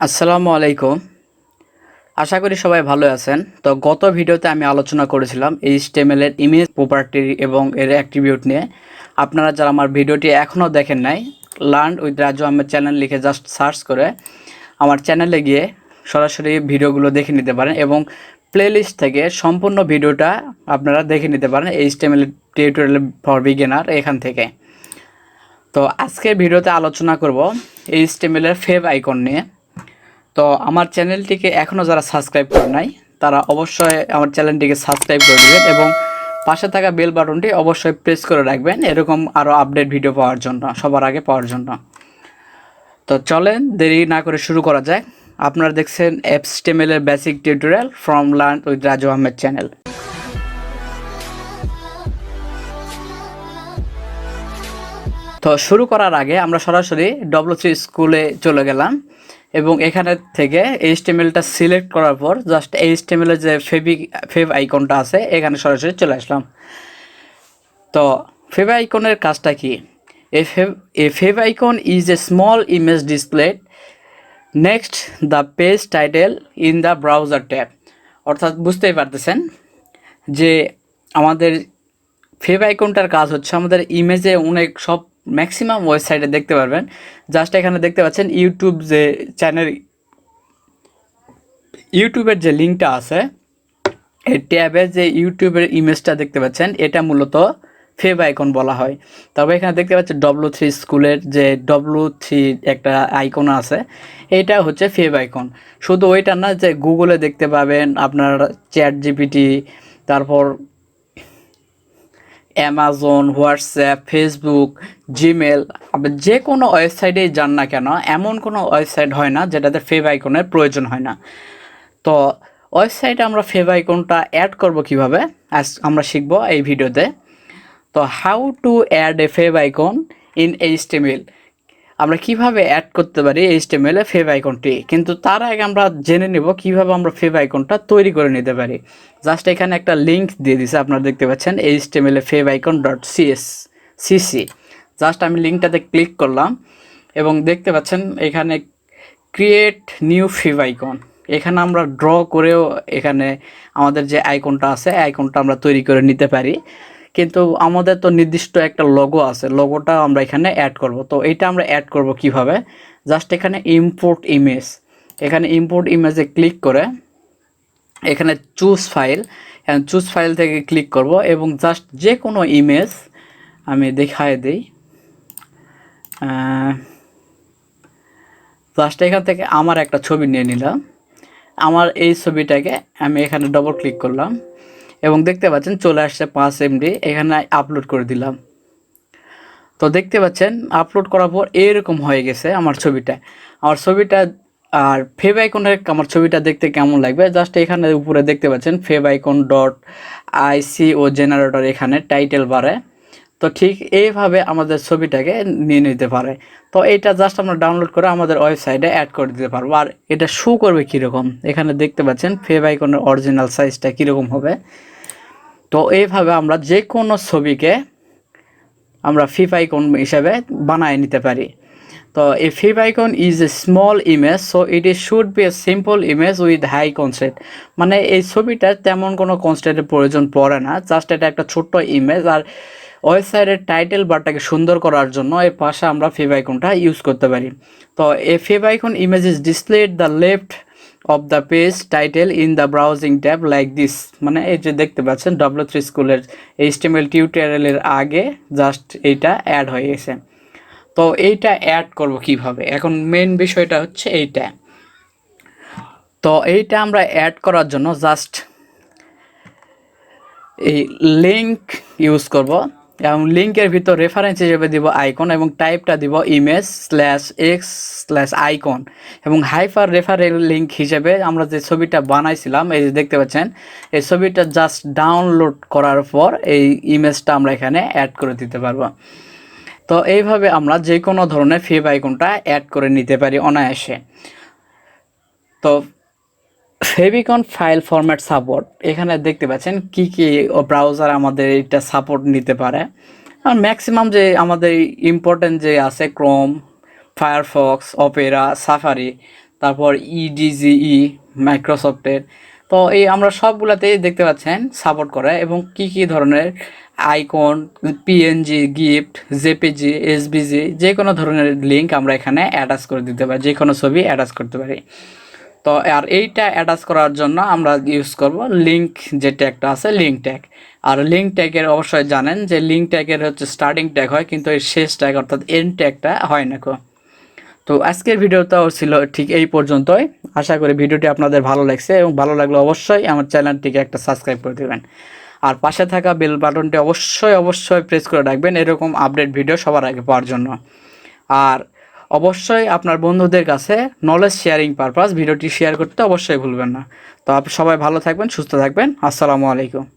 আসসালামু আলাইকুম। আশা করি সবাই ভালো আছেন। তো গত ভিডিওতে আমি আলোচনা করেছিলাম HTML এর ইমেজ প্রপার্টি এবং এর অ্যাট্রিবিউট নিয়ে। আপনারা যারা আমার ভিডিওটি এখনও দেখেন নাই, learn with Raju Ahmed channel লিখে জাস্ট সার্চ করে আমার চ্যানেলে গিয়ে সরাসরি ভিডিওগুলো দেখে নিতে পারেন এবং প্লেলিস্ট থেকে সম্পূর্ণ ভিডিওটা আপনারা দেখে নিতে পারেন HTML টিউটোরিয়াল ফর বিগিনার এখান থেকে। তো আজকের ভিডিওতে আলোচনা করব HTML এর ফেভ আইকন নিয়ে। তো আমার চ্যানেলটিকে এখনও যারা সাবস্ক্রাইব করে নাই তারা অবশ্যই আমার চ্যানেলটিকে সাবস্ক্রাইব করে দেবেন এবং পাশে থাকা বেল বাটনটি অবশ্যই প্রেস করে রাখবেন এরকম আরও আপডেট ভিডিও পাওয়ার জন্য, সবার আগে পাওয়ার জন্য। তো চলেন দেরি না করে শুরু করা যায়। আপনারা দেখছেন HTML এর basic tutorial form learn with Raju Ahmed channel. তো শুরু করার আগে আমরা সরাসরি W3School চলে গেলাম এবং এখানে থেকে HTMLটা সিলেক্ট করার পর জাস্ট HTML এর যে ফেভ আইকনটা আছে এখানে সরাসরি চলে আসলাম। তো ফেভ আইকনের কাজটা কি? A favicon is a small image displayed next the page title in the browser tab. অর্থাৎ বুঝতেই পারতেছেন যে আমাদের ফেভ আইকনটার কাজ হচ্ছে আমাদের ইমেজে অনেক সব ম্যাক্সিমাম ওয়েবসাইটে দেখতে পারবেন। জাস্ট এখানে দেখতে পাচ্ছেন ইউটিউব যে চ্যানেল, ইউটিউবের যে লিঙ্কটা আছে এই ট্যাবে যে ইউটিউবের ইমেজটা দেখতে পাচ্ছেন এটা মূলত ফেভ আইকন বলা হয়। তবে এখানে দেখতে পাচ্ছেন W3School যে W3 একটা আইকন আছে, এটা হচ্ছে ফেভ আইকন। শুধু ওইটা না, যে গুগলে দেখতে পাবেন আপনার চ্যাট জিপিটি, তারপর অ্যামাজন, হোয়াটসঅ্যাপ, ফেসবুক, জিমেল, আপনি যে কোনো ওয়েবসাইটেই যান না কেন এমন কোনো ওয়েবসাইট হয় না যেটাতে ফেভ আইকনের প্রয়োজন হয় না। তো ওয়েবসাইটে আমরা ফেভ আইকনটা অ্যাড করব কিভাবে আজ আমরা শিখব এই ভিডিওতে। তো how to add a favicon in HTML, আমরা কিভাবে অ্যাড করতে পারি HTML এ ফেভ আইকনটি। কিন্তু তার আগে আমরা জেনে নেব কিভাবে আমরা ফেভ আইকনটা তৈরি করে নিতে পারি। জাস্ট এখানে একটা লিঙ্ক দিয়ে দিছে, আপনারা দেখতে পাচ্ছেন HTML favicon.cc। জাস্ট আমি লিঙ্কটাতে ক্লিক করলাম এবং দেখতে পাচ্ছেন এখানে ক্রিয়েট নিউ ফেভ আইকন। এখানে আমরা ড্র করেও এখানে আমাদের যে আইকনটা আছে আইকনটা আমরা তৈরি করে নিতে পারি, কিন্তু আমাদের তো নির্দিষ্ট একটা লোগো আছে, লোগোটা আমরা এখানে অ্যাড করব। তো এটা আমরা অ্যাড করব কিভাবে? জাস্ট এখানে ইম্পোর্ট ইমেজ, এখানে ইম্পোর্ট ইমেজে ক্লিক করে এখানে চুজ ফাইল, চুজ ফাইল থেকে ক্লিক করব এবং জাস্ট যে কোনো ইমেজ আমি দেখায় দিই। জাস্ট এখান থেকে আমার একটা ছবি নিয়ে নিলাম, আমার এই ছবিটাকে আমি এখানে ডবল ক্লিক করলাম এবং দেখতে পাচ্ছেন চলে আসছে 5 MB, এখানে আপলোড করে দিলাম। তো দেখতে পাচ্ছেন আপলোড করার পর এরকম হয়ে গেছে আমার ছবিটা। আর ফেভ আইকনের আমার ছবিটা দেখতে কেমন লাগবে জাস্ট এখানে উপরে দেখতে পাচ্ছেন favicon.ico জেনারেটর, এখানে টাইটেল বারে। তো ঠিক এইভাবে আমাদের ছবিটাকে নিয়ে নিতে পারে। তো এটা জাস্ট আমরা ডাউনলোড করে আমাদের ওয়েবসাইটে অ্যাড করে দিতে পারবো। আর এটা শো করবে কীরকম, এখানে দেখতে পাচ্ছেন ফেভ আইকনের অরিজিনাল সাইজটা কীরকম হবে। তো এইভাবে আমরা যে কোনো ছবিকে আমরা ফেভ আইকন হিসাবে বানায় নিতে পারি। তো a favicon is a small image, so it is should be a simple image with high concept. মানে এই ছবিটার তেমন কোনো কনসেপ্টের প্রয়োজন পড়ে না, জাস্ট এটা একটা ছোট্ট ইমেজ। আর ওয়েবসাইটের টাইটেল বারটাকে সুন্দর করার জন্য এর পাশে আমরা ফেভ আইকনটা ইউজ করতে পারি। তো a favicon image is displayed the left of the page title in the browsing tab like this. মানে এই যে দেখতে পাচ্ছেন W3School HTML টিউটোরিয়ালের আগে জাস্ট এইটা অ্যাড হয়ে গেছে। তো এইটা অ্যাড করব কিভাবে, এখন মেন বিষয়টা হচ্ছে এইটা। তো এইটা আমরা অ্যাড করার জন্য জাস্ট এই লিঙ্ক ইউজ করব এবং লিঙ্কের ভিতর রেফারেন্স হিসেবে দিব আইকন এবং টাইপটা দিব image/x/icon এবং হাইপার রেফারেল লিঙ্ক হিসেবে আমরা যে ছবিটা বানাইছিলাম এই যে দেখতে পাচ্ছেন এই ছবিটা জাস্ট ডাউনলোড করার পর এই ইমেজটা আমরা এখানে অ্যাড করে দিতে পারবো। তো এইভাবে আমরা যে কোনো ধরনের ফেভ আইকনটা অ্যাড করে নিতে পারি অনায়াসে। তো ফেভিকন ফাইল ফরম্যাট সাপোর্ট, এখানে দেখতে পাচ্ছেন কি কি ব্রাউজার আমাদের এটা সাপোর্ট নিতে পারে। আর ম্যাক্সিমাম যে আমাদের ইম্পর্টেন্ট যে আছে ক্রোম, ফায়ারফক্স, অপেরা, সাফারি, তারপর ইডিজিই মাইক্রোসফটের। তো এই আমরা সবগুলাতেই দেখতে পাচ্ছেন সাপোর্ট করে, এবং কি কি ধরনের icon, PNG, gift, JPG, SBG, যে কোনো ধরনের লিঙ্ক আমরা এখানে অ্যাটাচ করে দিতে পারি, যে কোনো ছবি অ্যাটাচ করতে পারি। তো আর এইটা অ্যাটাচ করার জন্য আমরা ইউজ করব লিঙ্ক, যে ট্যাগটা আছে লিঙ্ক ট্যাগ। আর লিঙ্ক ট্যাগের অবশ্যই জানেন যে লিঙ্ক ট্যাগের হচ্ছে স্টার্টিং ট্যাগ হয়, কিন্তু এর শেষ ট্যাগ অর্থাৎ এন্ড ট্যাগটা হয় না। তো আজকের ভিডিওটাও ছিল ঠিক এই পর্যন্তই। আশা করি ভিডিওটি আপনাদের ভালো লাগছে, এবং ভালো লাগলে অবশ্যই আমার চ্যানেলটিকে একটা সাবস্ক্রাইব করে দেবেন। আর পাশে থাকা বেল বাটনটি অবশ্যই প্রেস করে রাখবেন এরকম আপডেট ভিডিও সবার আগে পাওয়ার জন্য। আর অবশ্যই আপনার বন্ধুদের কাছে নলেজ শেয়ারিং পারপাস ভিডিওটি শেয়ার করতে অবশ্যই ভুলবেন না। তো আপনি সবাই ভালো থাকবেন, সুস্থ থাকবেন। আসসালামু আলাইকুম।